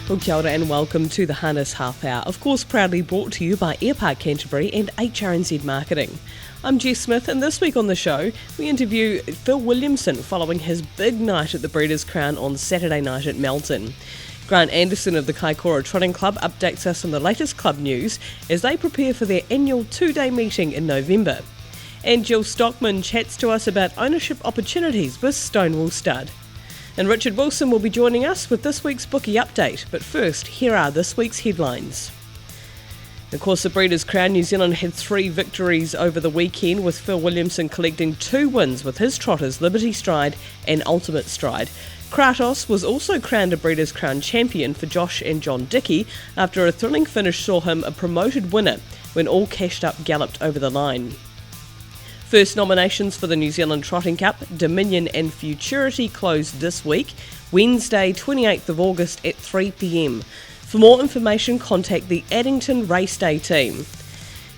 Well, kia ora and welcome to the Harness Half Hour, of course proudly brought to you by Airpark Canterbury and HRNZ Marketing. I'm Jess Smith, and this week on the show we interview Phil Williamson following his big night at the Breeders' Crown on Saturday night at Melton. Grant Anderson of the Kaikoura Trotting Club updates us on the latest club news as they prepare for their annual two-day meeting in November. And Jill Stockman chats to us about ownership opportunities with Stonewall stud. And Richard Wilson will be joining us with this week's Bookie update. But first, here are this week's headlines. Of course, the Breeders' Crown New Zealand had 3 victories over the weekend, with Phil Williamson collecting 2 wins with his trotters Liberty Stride and Ultimate Stride. Kratos was also crowned a Breeders' Crown champion for Josh and John Dickey after a thrilling finish saw him a promoted winner when all cashed up galloped over the line. First nominations for the New Zealand Trotting Cup, Dominion and Futurity closed this week, Wednesday 28th of August at 3 p.m. For more information, contact the Addington Race Day team.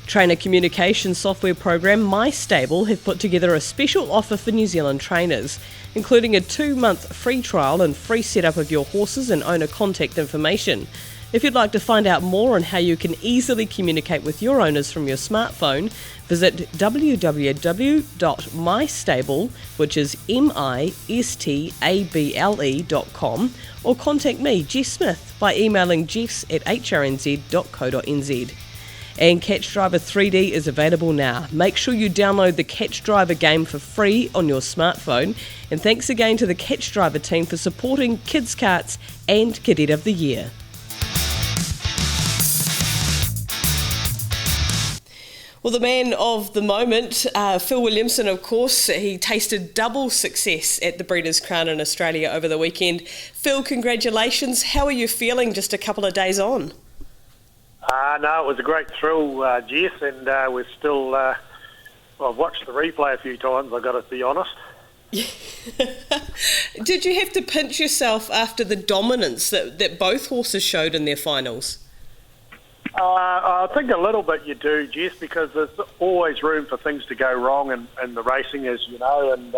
Trainer communication software program MyStable have put together a special offer for New Zealand trainers, including a 2-month free trial and free setup of your horses and owner contact information. If you'd like to find out more on how you can easily communicate with your owners from your smartphone, visit www.mystable, which is mistable.com, or contact me, Jess Smith, by emailing jess@hrnz.co.nz. And Catch Driver 3D is available now. Make sure you download the Catch Driver game for free on your smartphone. And thanks again to the Catch Driver team for supporting Kids Karts and Cadet of the Year. Well, the man of the moment, Phil Williamson, of course, he tasted double success at the Breeders' Crown in Australia over the weekend. Phil, congratulations. How are you feeling just a couple of days on? No, it was a great thrill, Jess, and we're still... I've watched the replay a few times, I've got to be honest. Did you have to pinch yourself after the dominance that both horses showed in their finals? I think a little bit you do, Jess, because there's always room for things to go wrong in the racing, as you know, and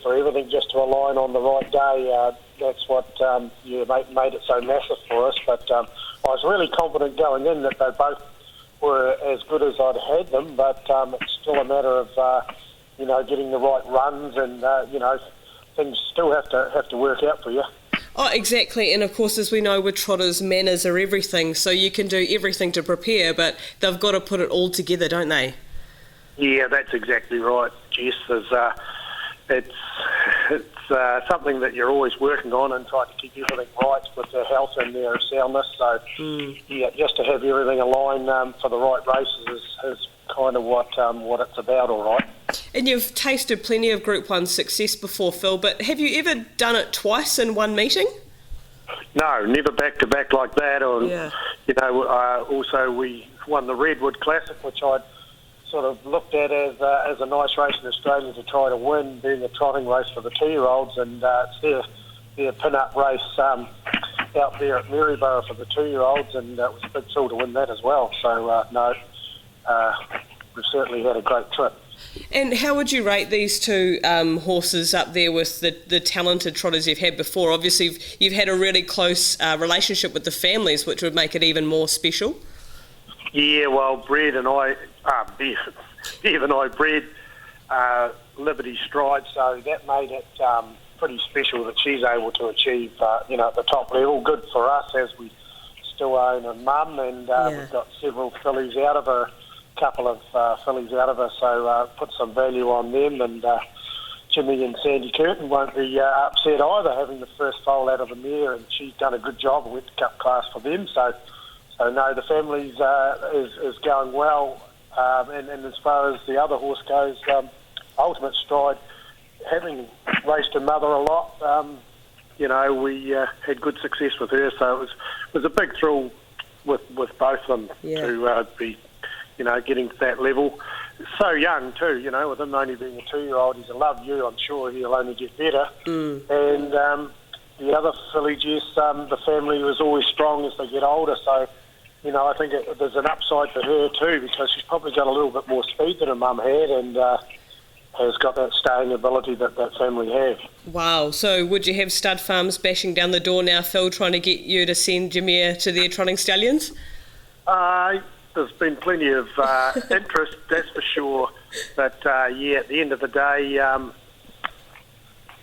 for everything just to align on the right day, that's what made it so massive for us. But I was really confident going in that they both were as good as I'd had them, but it's still a matter of getting the right runs, and things still have to work out for you. Oh, exactly. And of course, as we know with trotters, manners are everything. So you can do everything to prepare, but they've got to put it all together, don't they? Yeah, that's exactly right, Jess. It's something that you're always working on and trying to keep everything right with their health and their soundness. So, just to have everything aligned for the right races is kind of what it's about, all right. And you've tasted plenty of Group 1 success before, Phil, but have you ever done it twice in one meeting? No, never back-to-back like that. Also we won the Redwood Classic, which I'd sort of looked at as a nice race in Australia to try to win, being a trotting race for the 2-year-olds, and it's their pin-up race out there at Maryborough for the 2-year-olds, and it was a big thrill to win that as well. So, we've certainly had a great trip. And how would you rate these two horses up there with the talented trotters you've had before? Obviously, you've had a really close relationship with the families, which would make it even more special. Yeah, well, Bev and I bred Liberty Stride, so that made it pretty special that she's able to achieve, at the top level. Good for us as we still own a mum, and we've got several fillies out of her. Couple of fillies out of her, so put some value on them, and Jimmy and Sandy Curtin won't be upset either, having the first foal out of the mare, and she's done a good job. Went to cup class for them, so no, the family's is going well, and as far as the other horse goes, Ultimate Stride, having raced her mother a lot, we had good success with her, so it was a big thrill with both of them to be getting to that level. So young too, with him only being a 2-year-old, he's a love you. I'm sure he'll only get better. And the other filly, Jess, the family was always strong as they get older. So, I think there's an upside for her too, because she's probably got a little bit more speed than her mum had, and has got that staying ability that family have. Wow. So would you have stud farms bashing down the door now, Phil, trying to get you to send your mare to their trotting stallions? There's been plenty of interest, that's for sure. But at the end of the day,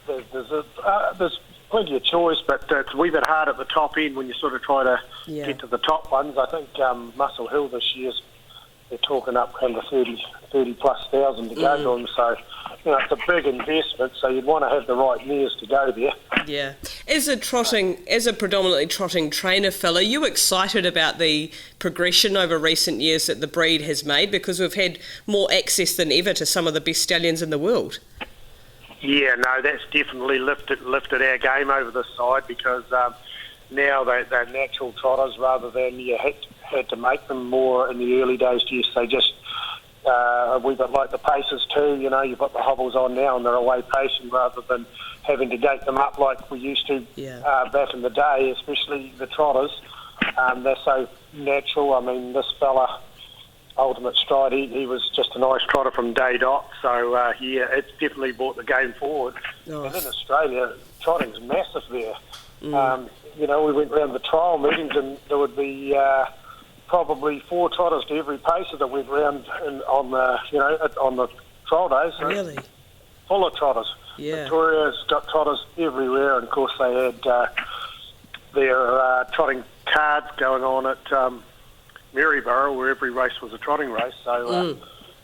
there's plenty of choice, but it's a wee bit hard at the top end when you sort of try to get to the top ones. I think Muscle Hill this year's, they're talking up kind of 30 plus thousand to go to them. So, it's a big investment, so you'd want to have the right mares to go there. Yeah. As a predominantly trotting trainer, Phil, are you excited about the progression over recent years that the breed has made? Because we've had more access than ever to some of the best stallions in the world. Yeah, no, that's definitely lifted our game over this side, because now they're natural trotters rather than you had to make them more in the early days. Yes, they just a wee bit like the paces too. You put the hobbles on now and they're away pacing rather than having to gate them up like we used to back in the day, especially the trotters. They're so natural. I mean, this fella, Ultimate Stride, he was just a nice trotter from day dot. So, it's definitely brought the game forward. Nice. And in Australia, trotting's massive there. We went round the trial meetings and there would be probably 4 trotters to every pacer that went round on the trial days. So really? Full of trotters. Yeah. Victoria's got trotters everywhere, and of course they had their trotting cards going on at Maryborough, where every race was a trotting race. So,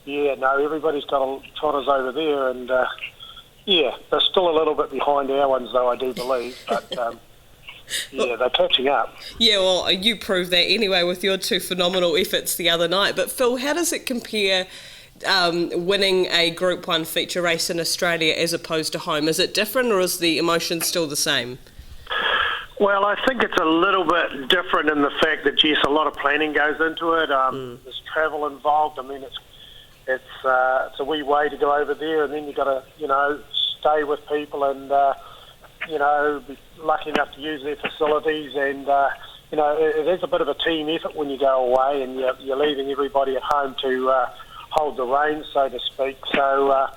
everybody's got trotters over there, and they're still a little bit behind our ones, though, I do believe, but they're catching up. Yeah, well, you proved that anyway with your 2 phenomenal efforts the other night. But Phil, how does it compare winning a Group 1 feature race in Australia as opposed to home? Is it different, or is the emotion still the same? Well, I think it's a little bit different in the fact that, yes, a lot of planning goes into it. There's travel involved. I mean, it's a wee way to go over there, and then you've got to, stay with people and, be lucky enough to use their facilities. And, it is a bit of a team effort when you go away, and you're leaving everybody at home to hold the reins, so to speak. So,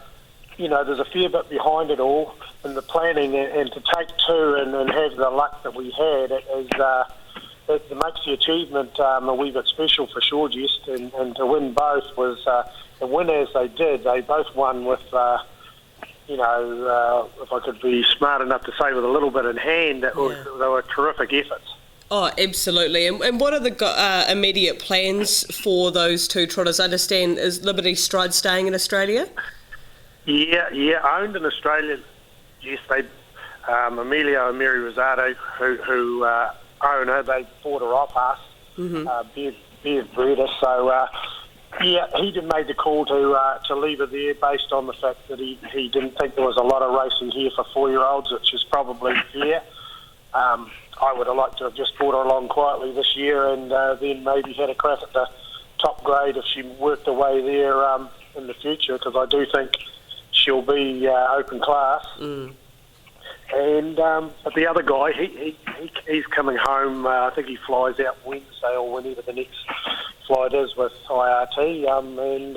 there's a fair bit behind it all. And the planning, and to take 2 and have the luck that we had, it makes the achievement a wee bit special for sure, Jess. And to win both was, and win as they did, they both won with, if I could be smart enough to say, with a little bit in hand. They were terrific efforts. Oh, absolutely. And what are the immediate plans for those 2 trotters? I understand, is Liberty Stride staying in Australia? Yeah, owned in Australia. Yes, they, Emilio and Mary Rosado, who own her, they bought her off us, Bev Breeder. So, he made the call to leave her there based on the fact that he didn't think there was a lot of racing here for 4-year-olds, which is probably fair. I would have liked to have just brought her along quietly this year and then maybe had a crack at the top grade if she worked her way there in the future, because I do think she'll be open class. And but the other guy, he's coming home. I think he flies out Wednesday or whenever the next flight is with IRT, and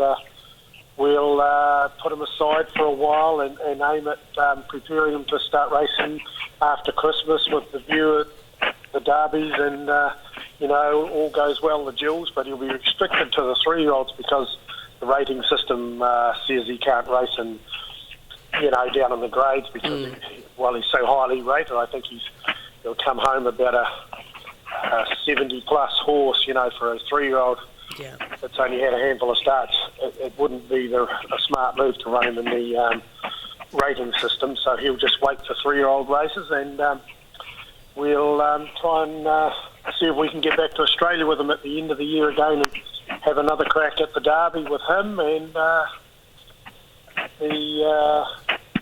we'll put him aside for a while and aim at preparing him to start racing after Christmas with the view at the derbies, and all goes well the Jewels, but he'll be restricted to the 3-year-olds because the rating system says he can't race in, down in the grades because he's so highly rated. I think he'll come home about a 70-plus horse, for a 3-year-old that's only had a handful of starts. It wouldn't be a smart move to run him in the rating system, so he'll just wait for 3-year-old races, and we'll try and see if we can get back to Australia with him at the end of the year again and have another crack at the derby with him, and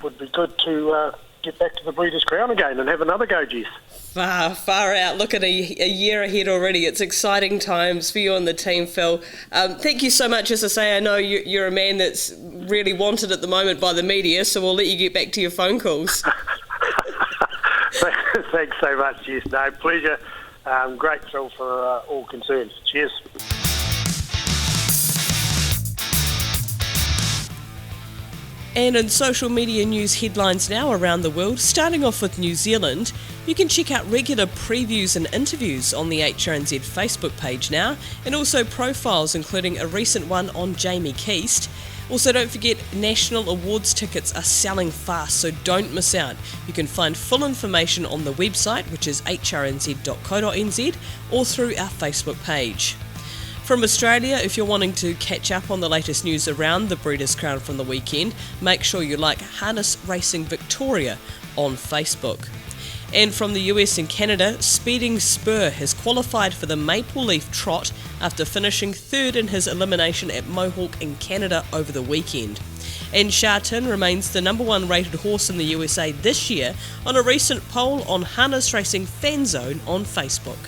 would be good to get back to the Breeders' Crown again and have another go, Jess. Far out. Look at a year ahead already. It's exciting times for you and the team, Phil. Thank you so much. As I say, I know you're a man that's really wanted at the moment by the media, so we'll let you get back to your phone calls. Thanks so much, Jess. No, pleasure. Great thrill for all concerned. Cheers. And in social media news headlines now around the world, starting off with New Zealand, you can check out regular previews and interviews on the HRNZ Facebook page now, and also profiles including a recent one on Jamie Keast. Also, don't forget, national awards tickets are selling fast, so don't miss out. You can find full information on the website, which is hrnz.co.nz, or through our Facebook page. From Australia, if you're wanting to catch up on the latest news around the Breeders' Crown from the weekend, make sure you like Harness Racing Victoria on Facebook. And from the US and Canada, Speeding Spur has qualified for the Maple Leaf Trot after finishing third in his elimination at Mohawk in Canada over the weekend. And Shartin remains the number one rated horse in the USA this year on a recent poll on Harness Racing Fan Zone on Facebook.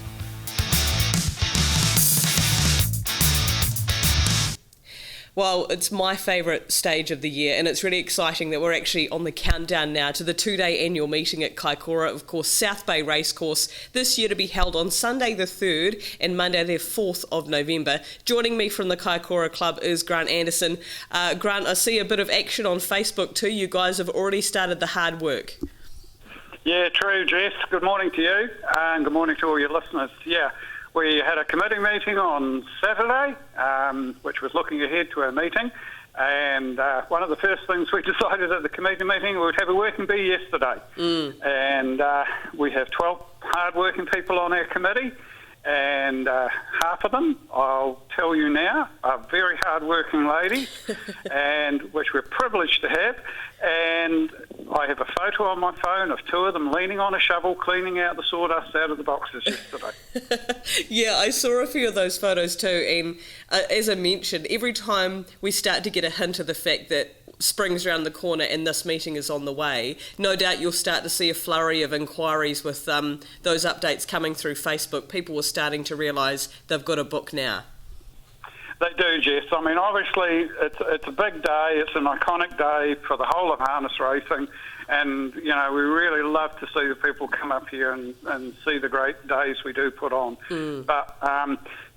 Well, it's my favourite stage of the year, and it's really exciting that we're actually on the countdown now to the two-day annual meeting at Kaikoura, of course, South Bay Racecourse, this year to be held on Sunday the 3rd and Monday the 4th of November. Joining me from the Kaikoura Club is Grant Anderson. Grant, I see a bit of action on Facebook too. You guys have already started the hard work. Yeah, true, Jess. Good morning to you, and good morning to all your listeners. Yeah. We had a committee meeting on Saturday, which was looking ahead to our meeting, and one of the first things we decided at the committee meeting, we would have a working bee yesterday. And we have 12 hard-working people on our committee, and half of them, I'll tell you now, are very hard-working ladies, and which we're privileged to have. And I have a photo on my phone of two of them leaning on a shovel, cleaning out the sawdust out of the boxes yesterday. Yeah, I saw a few of those photos too, and as I mentioned, every time we start to get a hint of the fact that spring's around the corner and this meeting is on the way, no doubt you'll start to see a flurry of inquiries with those updates coming through Facebook. People are starting to realise they've got a book now. They do, Jess. I mean, obviously, it's a big day. It's an iconic day for the whole of harness racing. And, you know, we really love to see the people come up here and see the great days we do put on. But,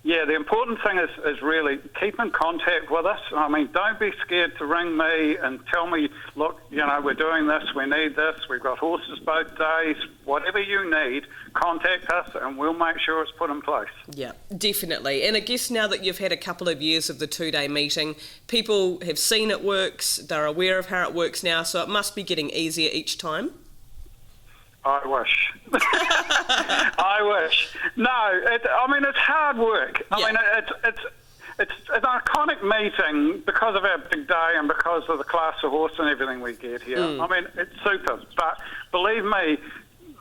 yeah, the important thing is really keep in contact with us. I mean, don't be scared to ring me and tell me, look, you know, we're doing this, we need this, we've got horses both days. Whatever you need, contact us and we'll make sure it's put in place. Yeah, definitely. And I guess now that you've had a couple of years of the two-day meeting, people have seen it works, they're aware of how it works now, so it must be getting easier each time. I wish. I wish. No, I mean, it's hard work. I mean, it's an iconic meeting because of our big day and because of the class of horse and everything we get here. I mean, it's super. But believe me,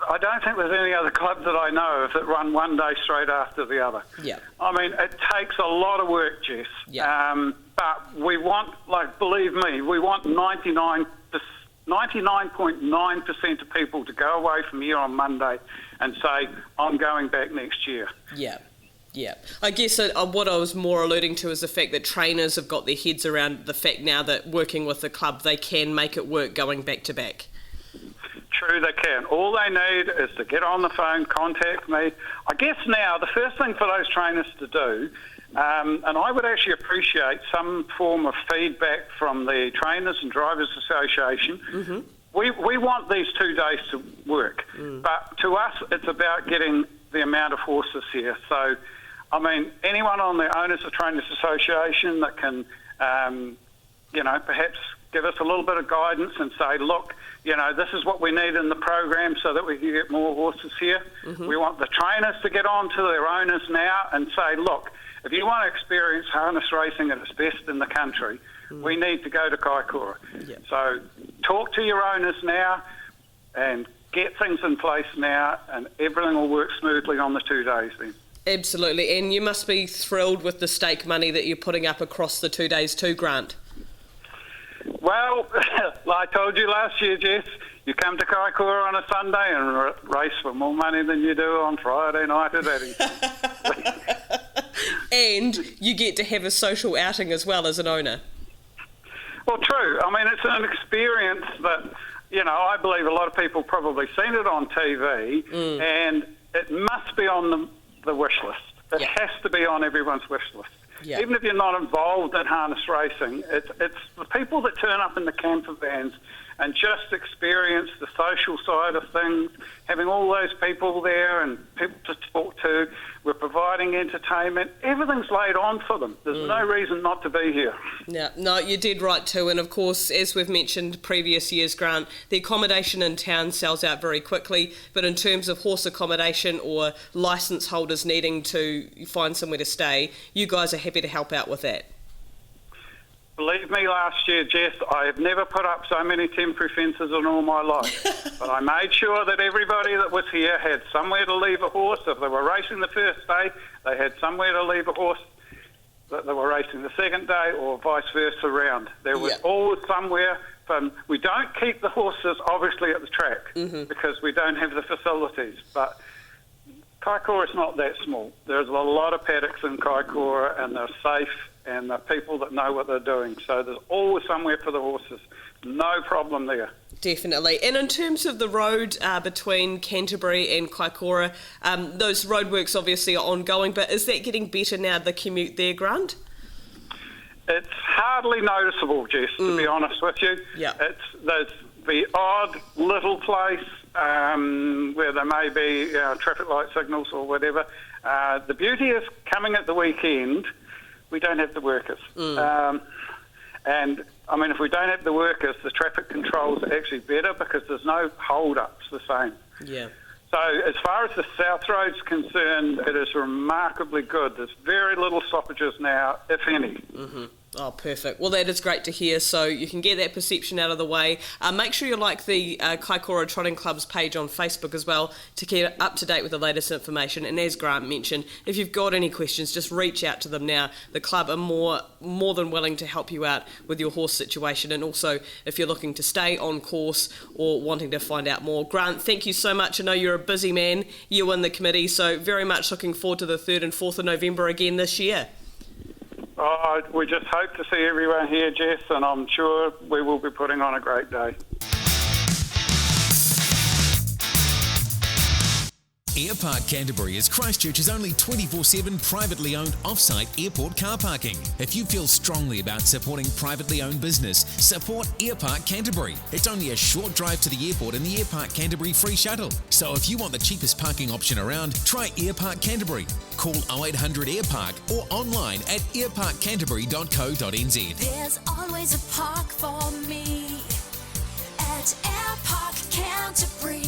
I don't think there's any other club that I know of that run one day straight after the other. Yeah. I mean, it takes a lot of work, Jess. Yeah. But we want, like, believe me, we want 99.9% of people to go away from here on Monday and say, I'm going back next year. Yeah. Yeah. I guess what I was more alluding to is the fact that trainers have got their heads around the fact now that working with the club, they can make it work going back to back. True, they can. All they need is to get on the phone, contact me. I guess now the first thing for those trainers to do, and I would actually appreciate some form of feedback from the Trainers and Drivers Association. We want these 2 days to work, but to us it's about getting the amount of horses here. So, I mean, anyone on the Owners of Trainers Association that can, you know, perhaps give us a little bit of guidance and say, look, you know, this is what we need in the program so that we can get more horses here. We want the trainers to get on to their owners now and say, look, if you want to experience harness racing at its best in the country, we need to go to Kaikoura. So talk to your owners now and get things in place now, and everything will work smoothly on the 2 days then. Absolutely, and you must be thrilled with the stake money that you're putting up across the 2 days too, Grant. Well, like I told you last year, Jess, you come to Kaikoura on a Sunday and race for more money than you do on Friday night at Eddington. And you get to have a social outing as well as an owner. Well, true. I mean, it's an experience that, you know, I believe a lot of people probably seen it on TV, and it must be on the wish list. It has to be on everyone's wish list. Yeah. Even if you're not involved in harness racing, it's the people that turn up in the camper vans and just experience the social side of things, having all those people there and people to talk to. We're providing entertainment. Everything's laid on for them. There's no reason not to be here. Yeah, no, you did right too. And of course, as we've mentioned previous years, Grant, the accommodation in town sells out very quickly. But in terms of horse accommodation or licence holders needing to find somewhere to stay, you guys are happy to help out with that. Believe me, last year, Jess, I have never put up so many temporary fences in all my life. But I made sure that everybody that was here had somewhere to leave a horse. If they were racing the first day, they had somewhere to leave a horse that they were racing the second day, or vice versa around. There was always somewhere. We don't keep the horses, obviously, at the track because we don't have the facilities. But Kaikoura is not that small. There's a lot of paddocks in Kaikoura, and they're safe, and they're people that know what they're doing. So there's always somewhere for the horses. No problem there. Definitely. And in terms of the road between Canterbury and Kaikoura, those roadworks obviously are ongoing, but is that getting better now, the commute there, Grant? It's hardly noticeable, Jess, to be honest with you. Yeah. There's the odd little place where there may be traffic light signals or whatever. The beauty is coming at the weekend, we don't have the workers. And, I mean, if we don't have the workers, the traffic controls are actually better because there's no hold-ups the same. Yeah. So as far as the South Road's concerned, it is remarkably good. There's very little stoppages now, if any. Oh, perfect. Well, that is great to hear. So you can get that perception out of the way. Make sure you like the Kaikoura Trotting Club's page on Facebook as well to keep up to date with the latest information. And as Grant mentioned, if you've got any questions, just reach out to them now. The club are more than willing to help you out with your horse situation, and also if you're looking to stay on course or wanting to find out more. Grant, thank you so much. I know you're a busy man, you and the committee, so very much looking forward to the 3rd and 4th of November again this year. Oh, we just hope to see everyone here, Jess, and I'm sure we will be putting on a great day. Airpark Canterbury is Christchurch's only 24/7 privately owned off-site airport car parking. If you feel strongly about supporting privately owned business, support Airpark Canterbury. It's only a short drive to the airport in the Airpark Canterbury free shuttle. So if you want the cheapest parking option around, try Airpark Canterbury. Call 0800 Airpark or online at airparkcanterbury.co.nz. There's always a park for me at Airpark Canterbury.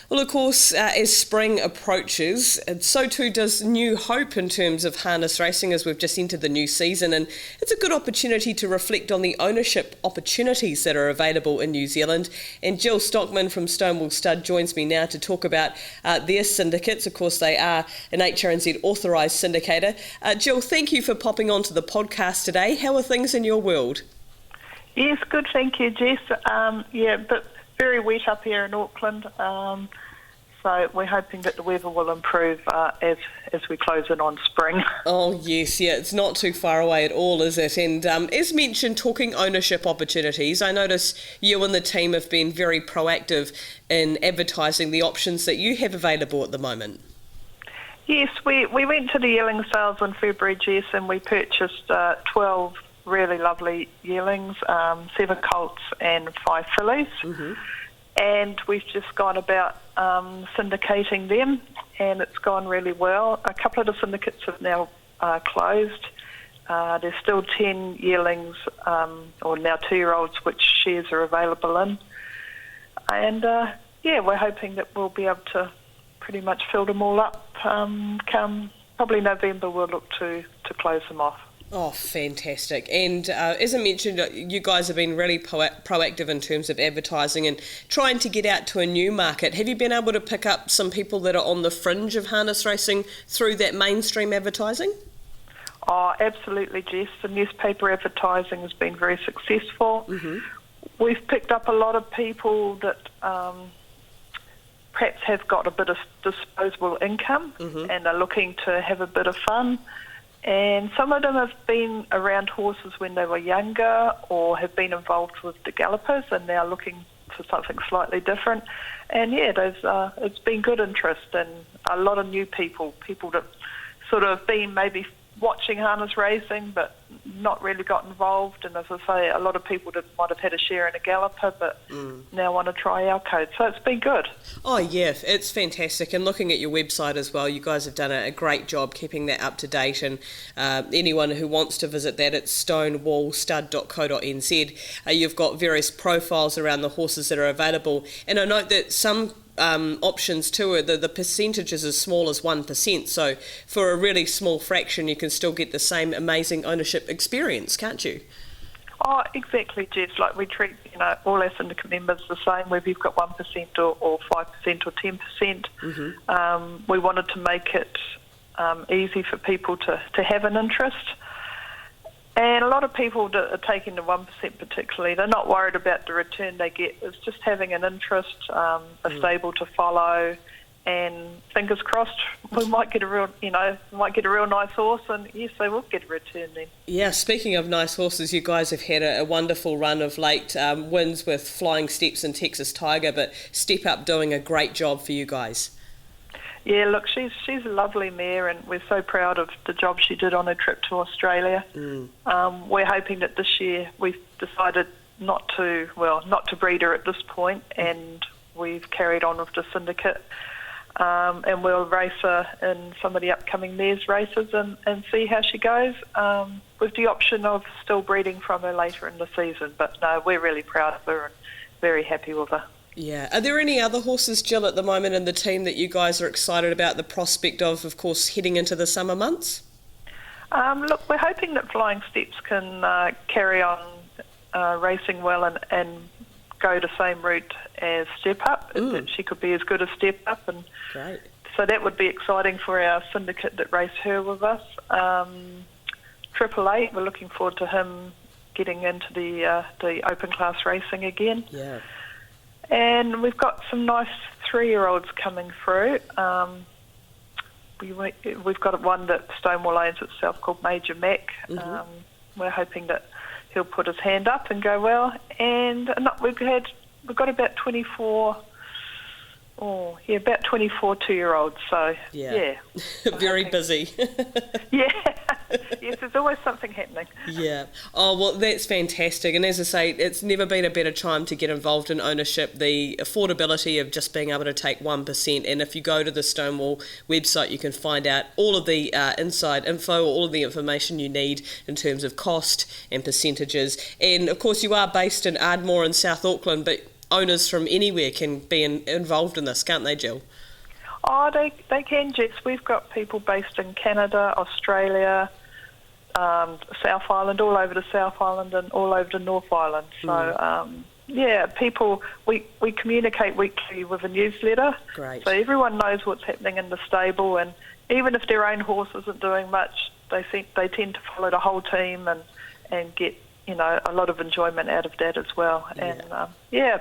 Well, of course, as spring approaches, so too does new hope in terms of harness racing as we've just entered the new season, and it's a good opportunity to reflect on the ownership opportunities that are available in New Zealand. And Jill Stockman from Stonewall Stud joins me now to talk about their syndicates. Of course, they are an HRNZ authorised syndicator. Jill, thank you for popping onto the podcast today. How are things in your world? Yes, good, thank you, Jess. But very wet up here in Auckland, so we're hoping that the weather will improve as we close in on spring. Oh yes, it's not too far away at all, is it? And as mentioned, talking ownership opportunities, I notice you and the team have been very proactive in advertising the options that you have available at the moment. Yes, we went to the yearling sales in February, Jess, and we purchased 12 really lovely yearlings, 7 colts and 5 fillies. And we've just gone about syndicating them, and it's gone really well. A couple of the syndicates have now closed. There's still 10 yearlings, or now 2-year-olds, which shares are available in. And we're hoping that we'll be able to pretty much fill them all up. Come probably November, we'll look to close them off. Oh, fantastic. And as I mentioned, you guys have been really proactive in terms of advertising and trying to get out to a new market. Have you been able to pick up some people that are on the fringe of harness racing through that mainstream advertising? Oh, absolutely, Jess. The newspaper advertising has been very successful. We've picked up a lot of people that perhaps have got a bit of disposable income and are looking to have a bit of fun. And some of them have been around horses when they were younger or have been involved with the gallopers and now looking for something slightly different. And it's been good interest, and a lot of new people that sort of been maybe watching harness racing but not really got involved. And as I say, a lot of people that might have had a share in a galloper but now want to try our code. So it's been good. Oh yeah, it's fantastic. And looking at your website as well, you guys have done a great job keeping that up to date. And anyone who wants to visit that, it's stonewallstud.co.nz. You've got various profiles around the horses that are available. And I note that some options too are the percentage is as small as 1%, so for a really small fraction you can still get the same amazing ownership experience, can't you? Oh, exactly, Jess. Like, we treat all our syndicate members the same, whether you've got 1% or 5% or 10%. We wanted to make it easy for people to have an interest. And a lot of people that are taking the 1% particularly, they're not worried about the return they get. It's just having an interest, a stable to follow, and fingers crossed we might get a real nice horse, and yes, they will get a return then. Yeah, speaking of nice horses, you guys have had a wonderful run of late, wins with Flying Steps and Texas Tiger, but Step Up doing a great job for you guys. Yeah, look, she's a lovely mare, and we're so proud of the job she did on her trip to Australia. We're hoping that this year we've decided not to breed her at this point, and we've carried on with the syndicate, and we'll race her in some of the upcoming mares races and see how she goes, with the option of still breeding from her later in the season. But no, we're really proud of her and very happy with her. Yeah. Are there any other horses, Jill, at the moment in the team that you guys are excited about the prospect of course, heading into the summer months? Look, we're hoping that Flying Steps can carry on racing well and go the same route as Step Up. That she could be as good as Step Up, and great. So that would be exciting for our syndicate that race her with us. 888, we're looking forward to him getting into the open class racing again. Yeah. And we've got some nice 3-year-olds coming through. We've got one that Stonewall owns itself called Major Mac. We're hoping that he'll put his hand up and go well. And we've got about 24 2-year-olds. So yeah. Very busy. Yeah. Yes, there's always something happening. Yeah. Oh, well, that's fantastic. And as I say, it's never been a better time to get involved in ownership. The affordability of just being able to take 1%. And if you go to the Stonewall website, you can find out all of the inside info, all of the information you need in terms of cost and percentages. And, of course, you are based in Ardmore in South Auckland, but owners from anywhere can be involved in this, can't they, Jill? Oh, they can, Jess. We've got people based in Canada, Australia, South Island, all over the South Island and all over the North Island. So, people, we communicate weekly with a newsletter. Great. So everyone knows what's happening in the stable, and even if their own horse isn't doing much, they tend to follow the whole team and get a lot of enjoyment out of that as well. And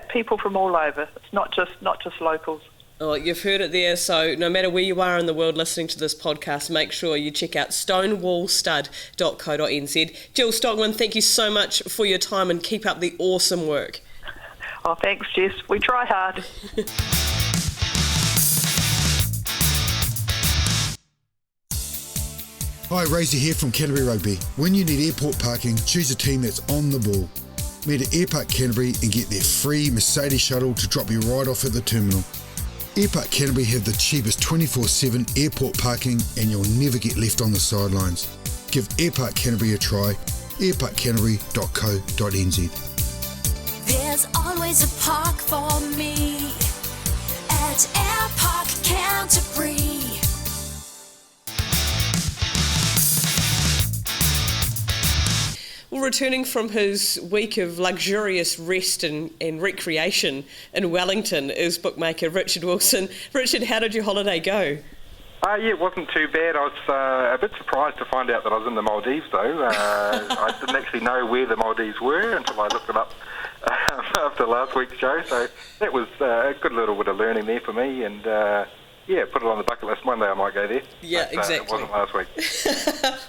people from all over. It's not just locals. Oh, you've heard it there, so no matter where you are in the world listening to this podcast, make sure you check out stonewallstud.co.nz. Jill Stockman, thank you so much for your time and keep up the awesome work. Oh, thanks, Jess. We try hard. Hi, Razor here from Canterbury Rugby. When you need airport parking, choose a team that's on the ball. Meet at Airpark Canterbury and get their free Mercedes shuttle to drop you right off at the terminal. Airpark Canterbury have the cheapest 24/7 airport parking, and you'll never get left on the sidelines. Give Airpark Canterbury a try. airparkcanterbury.co.nz. There's always a park for me at Airpark Canterbury. Well, returning from his week of luxurious rest and recreation in Wellington is bookmaker Richard Wilson. Richard, how did your holiday go? It wasn't too bad. I was a bit surprised to find out that I was in the Maldives, though. I didn't actually know where the Maldives were until I looked it up after last week's show. So that was a good little bit of learning there for me. And Yeah, put it on the bucket list. One day I might go there. Yeah, but, exactly. It wasn't last week.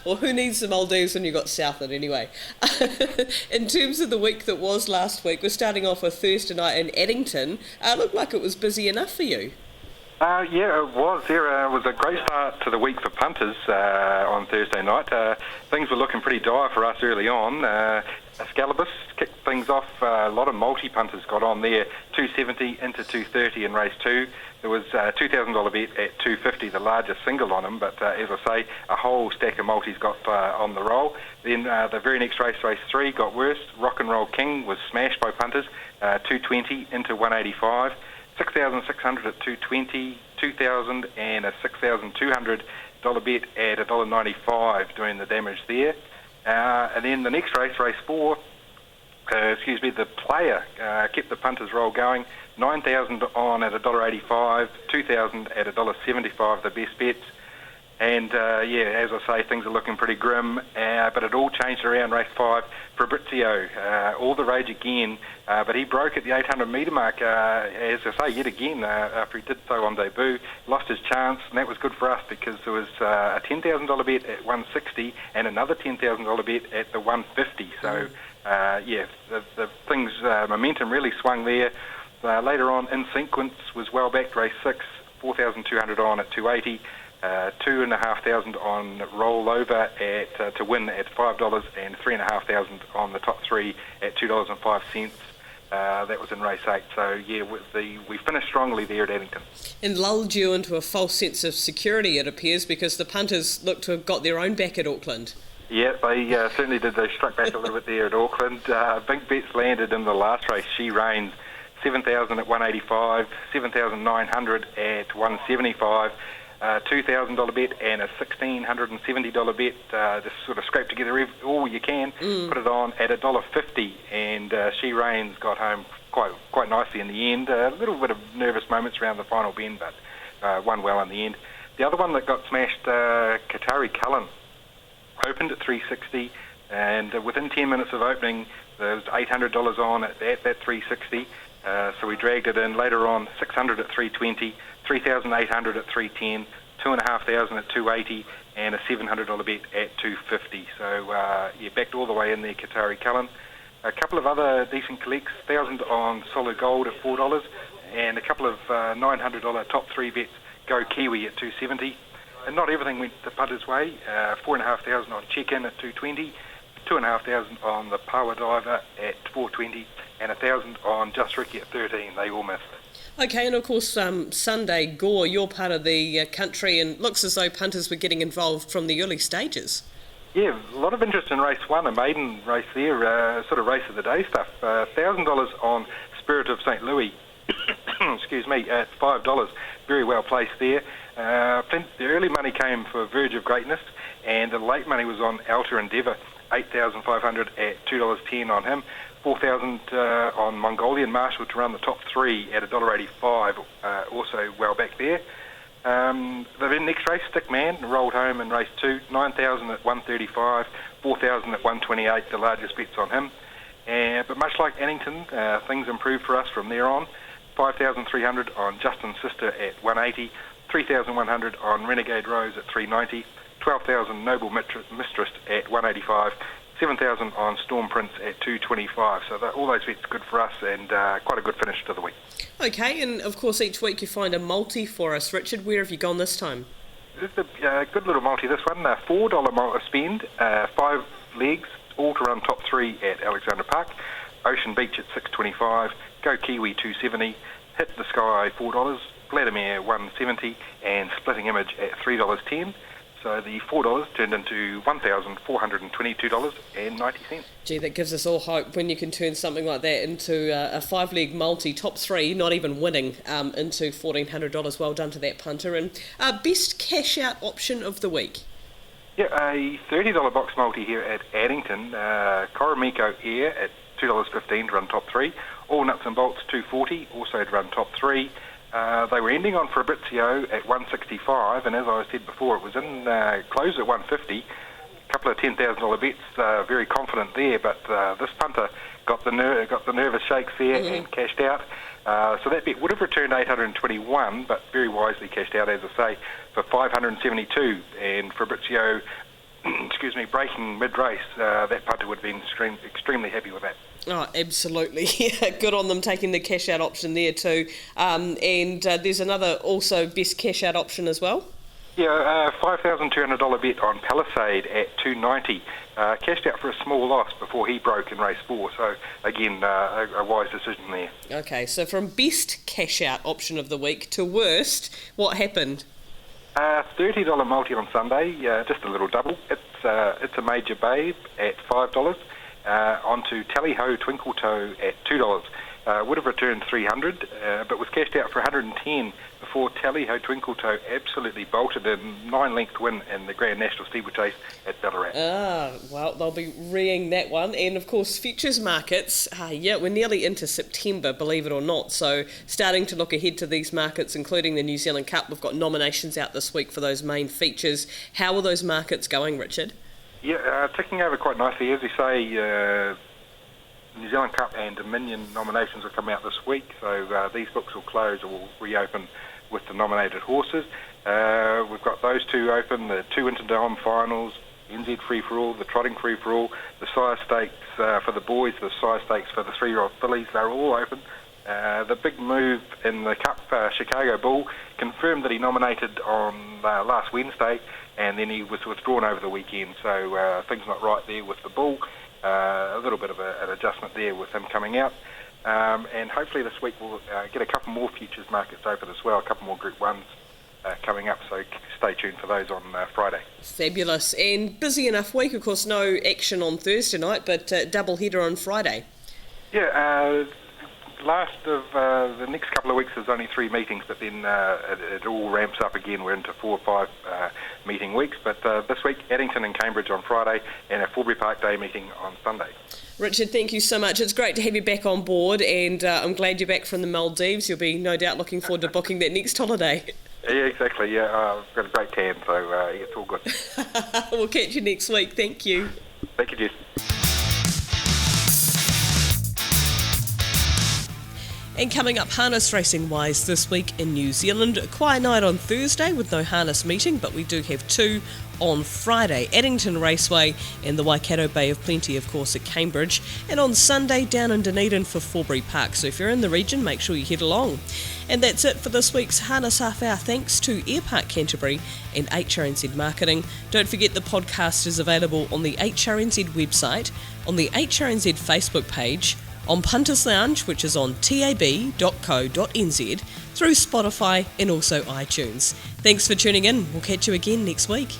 Well, who needs the Maldives when you've got Southland anyway? In terms of the week that was last week, we're starting off with Thursday night in Addington. Looked like it was busy enough for you. Yeah, it was. It was a great start to the week for punters on Thursday night. Things were looking pretty dire for us early on. Excalibus kicked things off. A lot of multi-punters got on there, 270 into 230 in race 2. There was a $2,000 bet at 250, the largest single on him, but as I say, a whole stack of multis got on the roll. Then the very next race, race 3, got worse. Rock and Roll King was smashed by punters, 220 into 185. 6,600 at 220, 2,000 and a $6,200 bet at $1.95 doing the damage there. And then the next race, race 4, the player kept the punters roll going. 9,000 on at $1.85, 2,000 at $1.75, the best bets. And as I say, things are looking pretty grim, but it all changed around race 5. Fabrizio, all the rage again, but he broke at the 800 metre mark, as I say, yet again, after he did so on debut, lost his chance, and that was good for us because there was a $10,000 bet at 160 and another $10,000 bet at the 150. So, the things, momentum really swung there. Later on, In Sequence was well backed, race 6, 4,200 on at 280. 2,500 on rollover at to win at $5 and 3,500 on the top 3 at $2.05. That was in race 8. So we finished strongly there at Addington. And lulled you into a false sense of security, it appears, because the punters look to have got their own back at Auckland. Yeah, they certainly did. They struck back a little bit there at Auckland. Big bets landed in the last race. She Reigns, 7,000 at 185, 7,900 at 175. $2,000 bet and a $1,670 bet. Just sort of scrape together all you can, put it on at $1.50, and She Reigns got home quite nicely in the end. A little bit of nervous moments around the final bend, but won well in the end. The other one that got smashed, Katari Cullen, opened at 360, and within 10 minutes of opening, there was $800 on at that 360. So we dragged it in later on, 600 at 320, 3,800 at 310, 2,500 at 280, and a $700 bet at 250. So backed all the way in there, Katari Cullen. A couple of other decent collects, 1,000 on Solid Gold at $4, and a couple of $900 top 3 bets, Go Kiwi at 270. And not everything went the putter's way. 4,500 on Check-In at 220, 2,500 on the Power Diver at 420, and 1,000 on Just Ricky at 13. They all missed. Okay, and of course, Sunday, Gore, you're part of the country, and looks as though punters were getting involved from the early stages. Yeah, a lot of interest in race 1, a maiden race there, sort of race of the day stuff. $1,000 on Spirit of St. Louis, excuse me, at $5. Very well placed there. The early money came for Verge of Greatness, and the late money was on Alta Endeavour, 8,500 at $2.10 on him. 4,000 on Mongolian Marshal to run the top 3 at $1.85, also well back there. The next race, Stockman, rolled home in race 2, 9,000 at 135, 4,000 at 128, the largest bets on him. But much like Addington, things improved for us from there on. 5,300 on Justin's Sister at 180, 3,100 on Renegade Rose at 390, 12,000 Noble Mistress at 185, 7,000 on Storm Prince at 225. So all those bets good for us, and quite a good finish to the week. Okay, and of course each week you find a multi for us. Richard, where have you gone this time? This is a good little multi, this one. $4 spend, 5 legs, all to run top 3 at Alexandra Park. Ocean Beach at $6.25, Go Kiwi $2.70, Hit the Sky $4, Vladimir $1.70, and Splitting Image at $3.10. So the $4 turned into $1,422.90. Gee, that gives us all hope when you can turn something like that into a 5-leg multi, top 3, not even winning, into $1,400. Well done to that punter. And best cash out option of the week? Yeah, a $30 box multi here at Addington. Koromiko Air at $2.15 to run top 3. All Nuts and Bolts $2.40, also to run top 3. They were ending on Fabrizio at 165, and as I said before, it was in close at 150. couple of $10,000 bets, very confident there, but this punter got the nervous shakes there and cashed out. So that bet would have returned 821, but very wisely cashed out, as I say, for 572. And Fabrizio, breaking mid-race, that punter would have been extremely happy with that. Oh, absolutely. Yeah, good on them taking the cash out option there too. And there's another also best cash out option as well. Yeah, $5,200 bet on Palisade at 290. Cashed out for a small loss before he broke in race 4. So again, a wise decision there. Okay, so from best cash out option of the week to worst, what happened? $30 multi on Sunday, just a little double. It's a major babe at $5. Onto Tally Ho Twinkle Toe at $2. Would have returned 300, but was cashed out for 110 before Tally Ho Twinkle Toe absolutely bolted a 9-length win in the Grand National Steeplechase at Ballarat. Well, they'll be reeing that one. And of course, futures markets, we're nearly into September, believe it or not. So starting to look ahead to these markets, including the New Zealand Cup. We've got nominations out this week for those main features. How are those markets going, Richard? Yeah, ticking over quite nicely. As you say, New Zealand Cup and Dominion nominations will come out this week, so these books will close or will reopen with the nominated horses. We've got those two open, the 2 Interdome finals, NZ Free-for-All, the Trotting Free-for-All, the Sire Stakes for the boys, the Sire Stakes for the 3-year-old fillies, they're all open. The big move in the Cup, Chicago Bull, confirmed that he nominated on last Wednesday, and then he was withdrawn over the weekend, so things not right there with the Bull. A little bit of an adjustment there with him coming out. And hopefully this week we'll get a couple more futures markets open as well, a couple more Group 1s coming up, so stay tuned for those on Friday. Fabulous. And busy enough week, of course, no action on Thursday night, but double header on Friday. Yeah, last of the next couple of weeks there's only 3 meetings, but then it all ramps up again. We're into 4 or 5 meeting weeks, but this week Addington and Cambridge on Friday and a Forbury Park Day meeting on Sunday. Richard, thank you so much. It's great to have you back on board, and I'm glad you're back from the Maldives. You'll be no doubt looking forward to booking that next holiday. Yeah, exactly. Yeah, I've got a great tan, so it's all good. We'll catch you next week. Thank you. Thank you, Jess. And coming up harness racing wise this week in New Zealand, a quiet night on Thursday with no harness meeting, but we do have 2 on Friday, Addington Raceway and the Waikato Bay of Plenty, of course, at Cambridge, and on Sunday down in Dunedin for Forbury Park. So if you're in the region, make sure you head along. And that's it for this week's Harness Half Hour. Thanks to Airpark Canterbury and HRNZ Marketing. Don't forget the podcast is available on the HRNZ website, on the HRNZ Facebook page, on Punters Lounge, which is on tab.co.nz, through Spotify and also iTunes. Thanks for tuning in. We'll catch you again next week.